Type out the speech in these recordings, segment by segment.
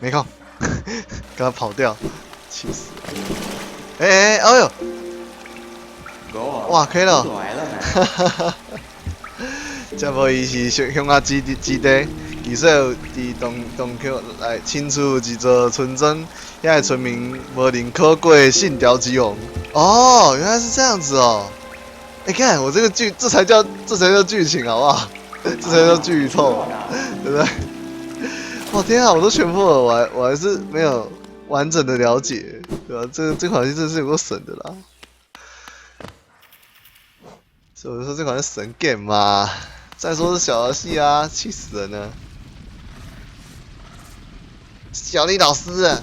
没空，刚刚跑掉，气死！哎呦，哇，可以了！哈哈哈！这无伊是乡下基地，据说有伫东区来清除一座村庄，遐个村民无认可过信条之王。哦，原来是这样子哦！哎，看我这个剧，这才叫剧情好不好？这才叫剧透，对不对？哇天啊，我都全破了，我还是没有完整的了解，对吧？这款游戏真是有够神的啦！所以我就说这款是神 game 嘛。再说是小游戏啊，气死人了！小丽老师啊，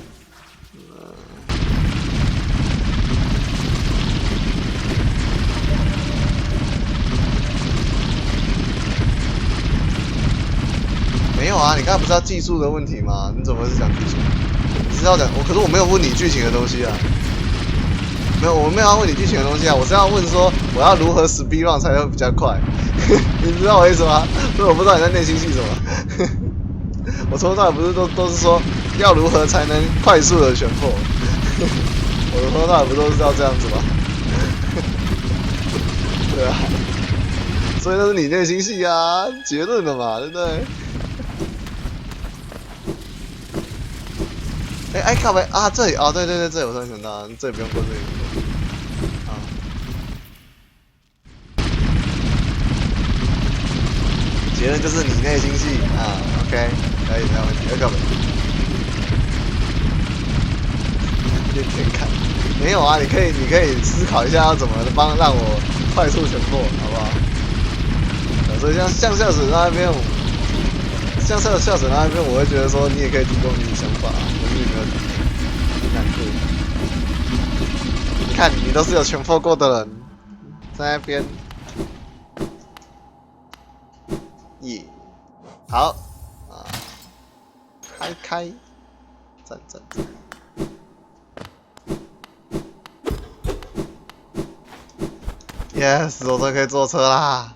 没有啊，你刚才不是要技术的问题吗？你怎么会是讲剧情？你是要讲可是我没有问你剧情的东西啊。没有，我没有要问你剧情的东西啊，我是要问说我要如何 speed run 才会比较快。你知道我意思吗？所以我不知道你在内心戏什么。我从头到尾不是都是说要如何才能快速的全破。我从头到尾不都是要这样子吗？对啊，所以那是你内心戏啊，结论了嘛，对不对？哎，靠北啊，这里哦，对，这里我突然想到，这里不用过这里。啊，结论就是你内心戏啊 ，OK， 可以没有问题。靠北，天天看，没有啊，你可以思考一下要怎么让我快速全破，好不好？所以像校史那边，像校史那边，我会觉得说你也可以提供你的想法，可是你没有提。难过。你看，你都是有全破过的人，在那边，耶，好啊，开，赞。Yes，我终于可以坐车啦！